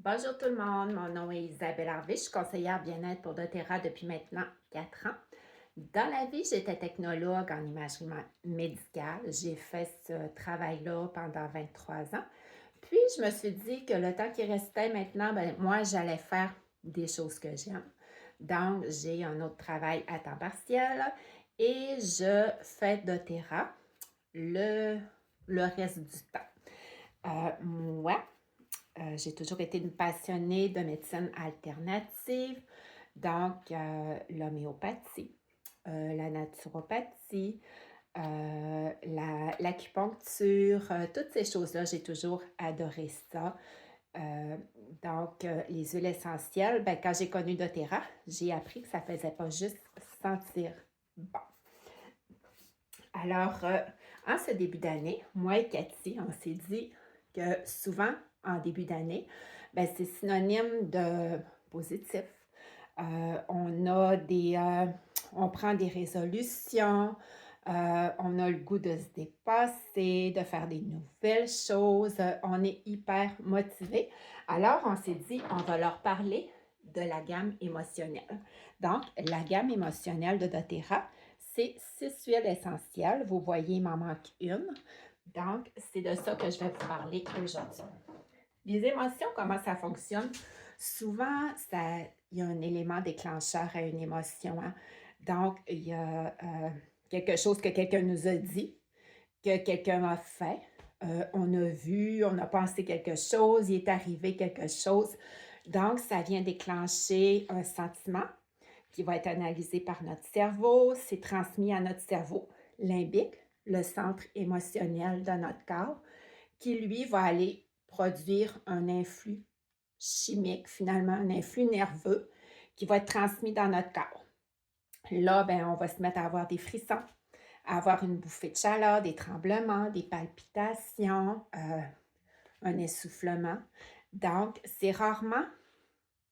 Bonjour tout le monde, mon nom est Isabelle Harvey, je suis conseillère bien-être pour doTERRA depuis maintenant 4 ans. Dans la vie, j'étais technologue en imagerie médicale. J'ai fait ce travail-là pendant 23 ans. Puis, je me suis dit que le temps qui restait maintenant, ben, moi, j'allais faire des choses que j'aime. Donc, j'ai un autre travail à temps partiel et je fais doTERRA le, le reste du temps. Moi, j'ai toujours été une passionnée de médecine alternative, donc l'homéopathie, la naturopathie, l'acupuncture, toutes ces choses-là, j'ai toujours adoré ça. Euh, les huiles essentielles, ben, quand j'ai connu doTERRA, j'ai appris que ça ne faisait pas juste sentir bon. Alors, en ce début d'année, moi et Cathy, on s'est dit que souvent, en début d'année, ben, c'est synonyme de positif. On prend des résolutions, on a le goût de se dépasser, de faire des nouvelles choses, on est hyper motivé. Alors, on s'est dit, on va leur parler de la gamme émotionnelle. Donc, la gamme émotionnelle de doTERRA, c'est 6 huiles essentielles. Vous voyez, il m'en manque une. Donc, c'est de ça que je vais vous parler aujourd'hui. Les émotions, comment ça fonctionne? Souvent, il y a un élément déclencheur à une émotion, hein. Donc, il y a quelque chose que quelqu'un nous a dit, que quelqu'un a fait. On a vu, on a pensé quelque chose, il est arrivé quelque chose. Donc, ça vient déclencher un sentiment qui va être analysé par notre cerveau. C'est transmis à notre cerveau limbique, le centre émotionnel de notre corps, qui, lui, va aller produire un influx chimique, finalement, un influx nerveux qui va être transmis dans notre corps. Là, ben, on va se mettre à avoir des frissons, à avoir une bouffée de chaleur, des tremblements, des palpitations, un essoufflement. Donc, c'est rarement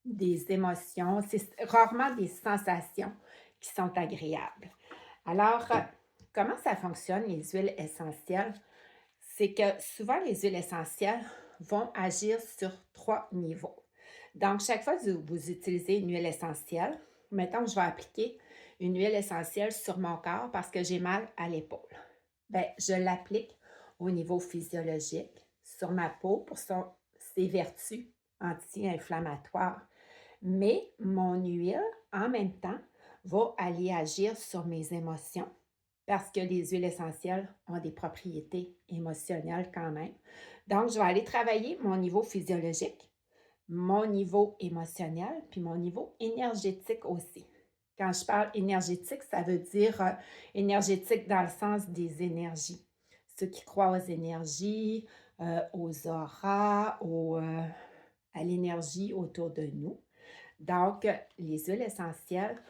des émotions, c'est rarement des sensations qui sont agréables. Alors, comment ça fonctionne, les huiles essentielles? C'est que souvent, les huiles essentielles vont agir sur 3 niveaux. Donc, chaque fois que vous utilisez une huile essentielle, mettons que je vais appliquer une huile essentielle sur mon corps parce que j'ai mal à l'épaule. Bien, je l'applique au niveau physiologique sur ma peau pour ses vertus anti-inflammatoires. Mais mon huile, en même temps, va aller agir sur mes émotions parce que les huiles essentielles ont des propriétés émotionnelles quand même. Donc, je vais aller travailler mon niveau physiologique, mon niveau émotionnel, puis mon niveau énergétique aussi. Quand je parle énergétique, ça veut dire énergétique dans le sens des énergies. Ceux qui croient aux énergies, aux auras, à l'énergie autour de nous. Donc, les huiles essentielles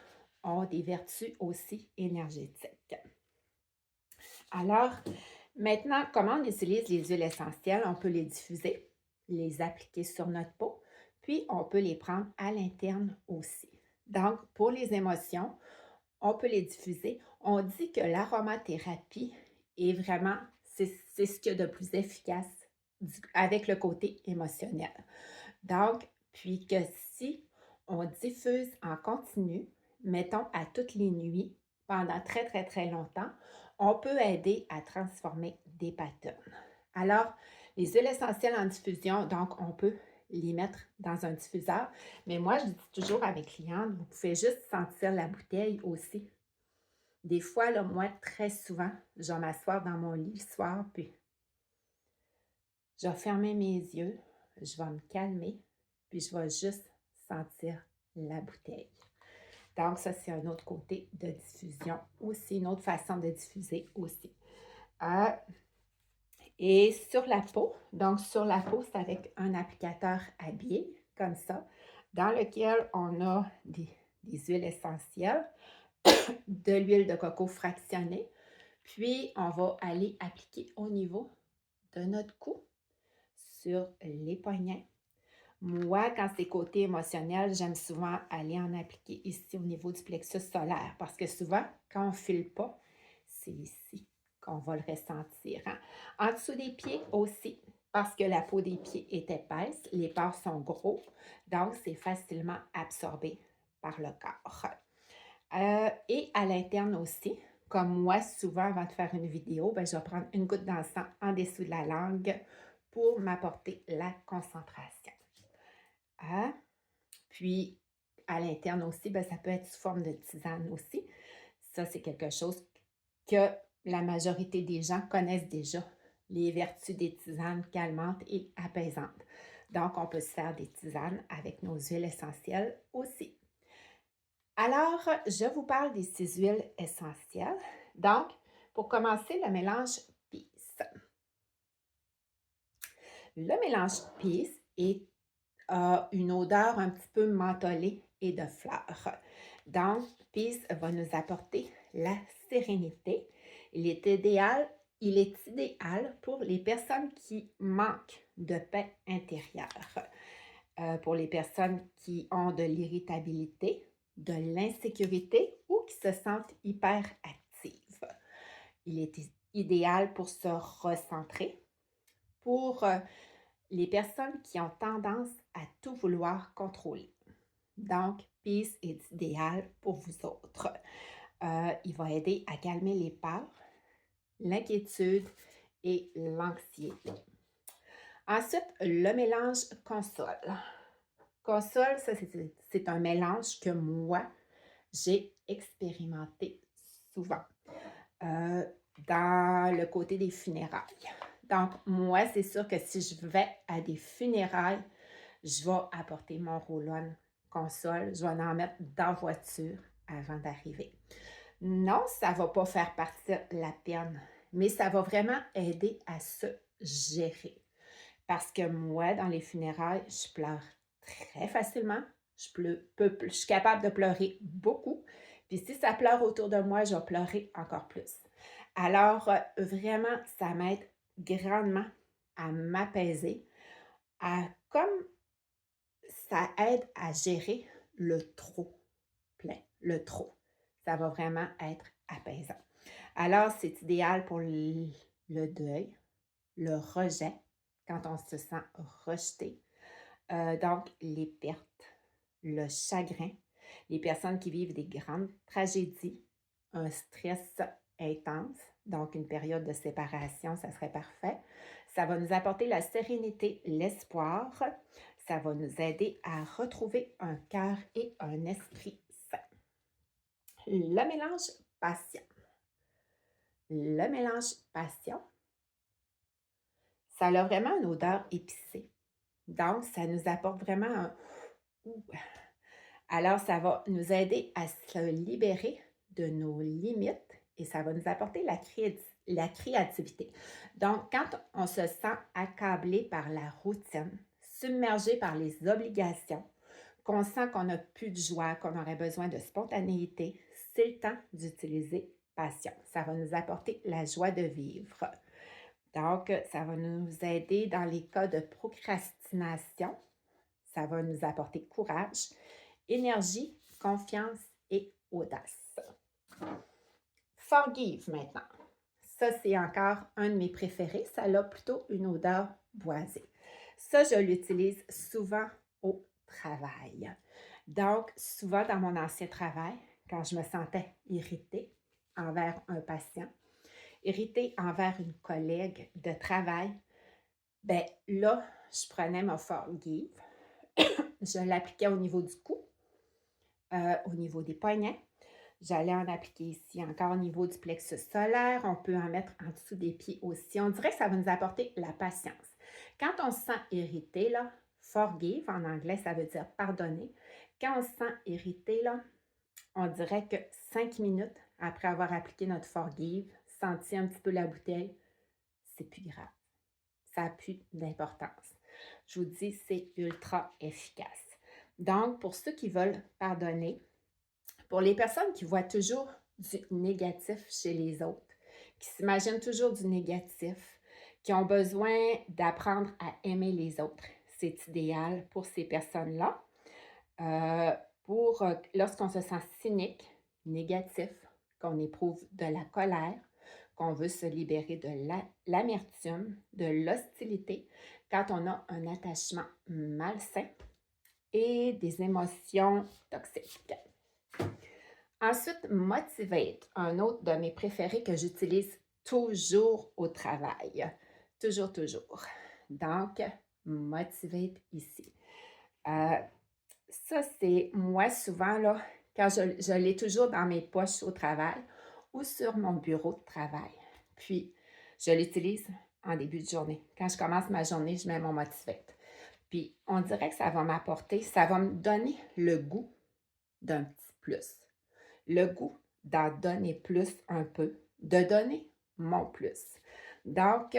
ont des vertus aussi énergétiques. Alors, maintenant, comment on utilise les huiles essentielles? On peut les diffuser, les appliquer sur notre peau, puis on peut les prendre à l'interne aussi. Donc, pour les émotions, on peut les diffuser. On dit que l'aromathérapie est vraiment, c'est ce qu'il y a de plus efficace avec le côté émotionnel. Donc, puis que si on diffuse en continu, mettons à toutes les nuits, pendant très, très, très longtemps, on peut aider à transformer des patterns. Alors, les huiles essentielles en diffusion, donc on peut les mettre dans un diffuseur. Mais moi, je dis toujours à mes clientes, vous pouvez juste sentir la bouteille aussi. Des fois, là, moi, très souvent, je vais m'asseoir dans mon lit le soir, puis je vais fermer mes yeux, je vais me calmer, puis je vais juste sentir la bouteille. Donc, ça, c'est un autre côté de diffusion aussi, une autre façon de diffuser aussi. Euh, et sur la peau, donc sur la peau, c'est avec un applicateur à biais, comme ça, dans lequel on a des huiles essentielles, de l'huile de coco fractionnée, puis on va aller appliquer au niveau de notre cou, sur les poignets. Moi, quand c'est côté émotionnel, j'aime souvent aller en appliquer ici au niveau du plexus solaire parce que souvent, quand on ne file pas, c'est ici qu'on va le ressentir, hein. En dessous des pieds aussi, parce que la peau des pieds est épaisse, les pores sont gros, donc c'est facilement absorbé par le corps. Et à l'interne aussi, comme moi, souvent avant de faire une vidéo, ben, je vais prendre une goutte d'encens en dessous de la langue pour m'apporter la concentration. Hein? Puis, à l'interne aussi, ben, ça peut être sous forme de tisane aussi. Ça, c'est quelque chose que la majorité des gens connaissent déjà, les vertus des tisanes calmantes et apaisantes. Donc, on peut se faire des tisanes avec nos huiles essentielles aussi. Alors, je vous parle des 6 huiles essentielles. Donc, pour commencer, le mélange Peace. Le mélange Peace a une odeur un petit peu mentholée et de fleurs. Donc, Peace va nous apporter la sérénité. Il est idéal pour les personnes qui manquent de paix intérieure, pour les personnes qui ont de l'irritabilité, de l'insécurité ou qui se sentent hyperactives. Il est idéal pour se recentrer, pour les personnes qui ont tendance à tout vouloir contrôler. Donc, Peace est idéal pour vous autres. Il va aider à calmer les peurs, l'inquiétude et l'anxiété. Ensuite, le mélange Console. Console, ça, c'est un mélange que moi, j'ai expérimenté souvent dans le côté des funérailles. Donc, moi, c'est sûr que si je vais à des funérailles, je vais apporter mon roll-on Console, je vais en mettre dans la voiture avant d'arriver. Non, ça ne va pas faire partir la peine, mais ça va vraiment aider à se gérer. Parce que moi, dans les funérailles, je pleure très facilement. Je suis capable de pleurer beaucoup. Puis si ça pleure autour de moi, je vais pleurer encore plus. Alors, vraiment, ça m'aide grandement à m'apaiser, comme ça aide à gérer le trop plein, le trop. Ça va vraiment être apaisant. Alors, c'est idéal pour le deuil, le rejet, quand on se sent rejeté. Donc, les pertes, le chagrin, les personnes qui vivent des grandes tragédies, un stress intense, donc une période de séparation, ça serait parfait. Ça va nous apporter la sérénité, l'espoir. Ça va nous aider à retrouver un cœur et un esprit sain. Le mélange passion. Le mélange passion, ça a vraiment une odeur épicée. Donc, ça nous apporte vraiment un ouh. Alors, ça va nous aider à se libérer de nos limites et ça va nous apporter la créativité. Donc, quand on se sent accablé par la routine, submergé par les obligations, qu'on sent qu'on n'a plus de joie, qu'on aurait besoin de spontanéité, c'est le temps d'utiliser passion. Ça va nous apporter la joie de vivre. Donc, ça va nous aider dans les cas de procrastination. Ça va nous apporter courage, énergie, confiance et audace. Forgive maintenant. Ça, c'est encore un de mes préférés. Ça a plutôt une odeur boisée. Ça, je l'utilise souvent au travail. Donc, souvent dans mon ancien travail, quand je me sentais irritée envers un patient, irritée envers une collègue de travail, ben là, je prenais ma Forgive, je l'appliquais au niveau du cou, au niveau des poignets. J'allais en appliquer ici encore au niveau du plexus solaire. On peut en mettre en dessous des pieds aussi. On dirait que ça va nous apporter la patience. Quand on se sent irrité, là, forgive, en anglais, ça veut dire pardonner. Quand on se sent irrité, là, on dirait que 5 minutes après avoir appliqué notre forgive, senti un petit peu la bouteille, c'est plus grave. Ça n'a plus d'importance. Je vous dis, c'est ultra efficace. Donc, pour ceux qui veulent pardonner, pour les personnes qui voient toujours du négatif chez les autres, qui s'imaginent toujours du négatif, qui ont besoin d'apprendre à aimer les autres, c'est idéal pour ces personnes-là. Lorsqu'on se sent cynique, négatif, qu'on éprouve de la colère, qu'on veut se libérer de l'amertume, de l'hostilité, quand on a un attachement malsain et des émotions toxiques. Ensuite, Motivate, un autre de mes préférés que j'utilise toujours au travail. Toujours, toujours. Donc, Motivate ici. Euh, Ça, c'est moi souvent, là, quand je l'ai toujours dans mes poches au travail ou sur mon bureau de travail. Puis, je l'utilise en début de journée. Quand je commence ma journée, je mets mon Motivate. Puis, on dirait que ça va m'apporter, ça va me donner le goût d'un petit plus. Le goût d'en donner plus un peu, de donner mon plus. Donc,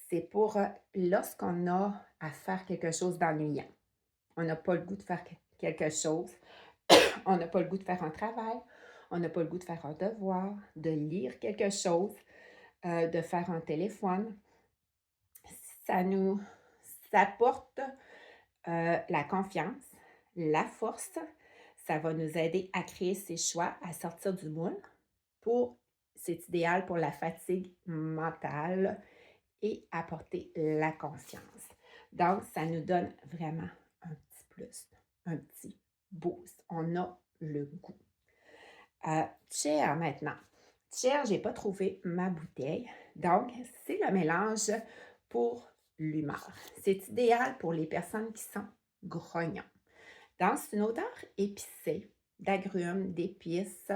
c'est pour lorsqu'on a à faire quelque chose d'ennuyant. On n'a pas le goût de faire quelque chose. On n'a pas le goût de faire un travail. On n'a pas le goût de faire un devoir, de lire quelque chose, de faire un téléphone. Ça nous apporte la confiance, la force. Ça va nous aider à créer ses choix, à sortir du moule. C'est idéal pour la fatigue mentale et apporter la confiance. Donc, ça nous donne vraiment un petit plus, un petit boost. On a le goût. Cheer maintenant. Cheer, je n'ai pas trouvé ma bouteille. Donc, c'est le mélange pour l'humeur. C'est idéal pour les personnes qui sont grognons. Donc, c'est une odeur épicée, d'agrumes, d'épices.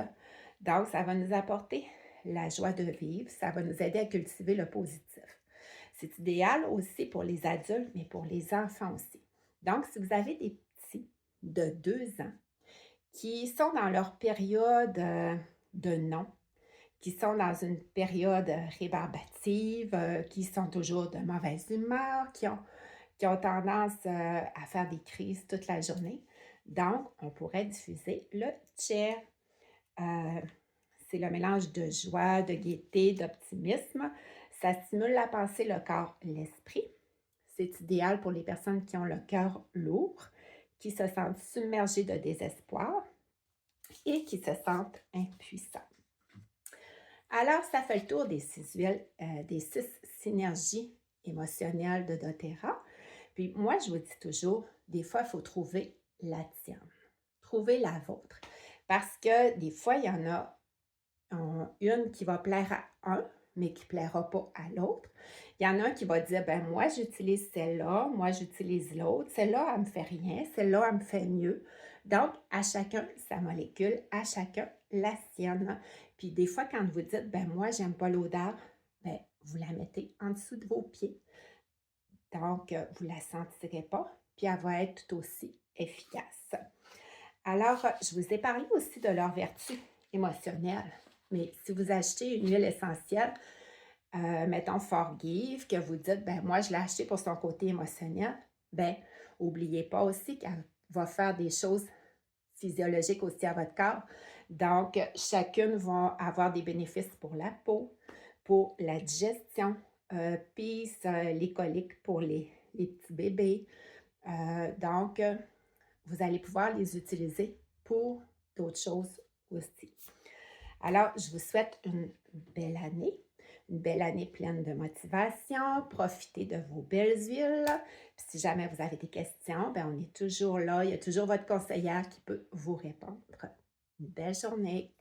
Donc, ça va nous apporter la joie de vivre. Ça va nous aider à cultiver le positif. C'est idéal aussi pour les adultes, mais pour les enfants aussi. Donc, si vous avez des petits de 2 ans qui sont dans leur période de non, qui sont dans une période rébarbative, qui sont toujours de mauvaise humeur, qui ont tendance à faire des crises toute la journée. Donc, on pourrait diffuser le cheer. C'est le mélange de joie, de gaieté, d'optimisme. Ça stimule la pensée, le corps, l'esprit. C'est idéal pour les personnes qui ont le cœur lourd, qui se sentent submergées de désespoir et qui se sentent impuissants. Alors, ça fait le tour des 6 synergies émotionnelles de doTERRA. Puis moi, je vous dis toujours, des fois, il faut trouver la tienne. Trouver la vôtre. Parce que des fois, il y en a une qui va plaire à un, mais qui ne plaira pas à l'autre. Il y en a un qui va dire, ben moi, j'utilise celle-là, moi, j'utilise l'autre. Celle-là, elle ne me fait rien. Celle-là, elle me fait mieux. Donc, à chacun sa molécule, à chacun la sienne. Puis des fois, quand vous dites, ben moi, j'aime pas l'odeur, ben vous la mettez en dessous de vos pieds. Donc, vous ne la sentirez pas, puis elle va être tout aussi efficace. Alors, je vous ai parlé aussi de leurs vertus émotionnelles. Mais si vous achetez une huile essentielle, mettons Forgive, que vous dites, ben moi, je l'ai acheté pour son côté émotionnel, ben n'oubliez pas aussi qu'elle va faire des choses physiologiques aussi à votre corps. Donc, chacune va avoir des bénéfices pour la peau, pour la digestion, puis les coliques pour les petits bébés. Donc, vous allez pouvoir les utiliser pour d'autres choses aussi. Alors, je vous souhaite une belle année pleine de motivation. Profitez de vos belles huiles. Puis si jamais vous avez des questions, ben on est toujours là. Il y a toujours votre conseillère qui peut vous répondre. Une belle journée.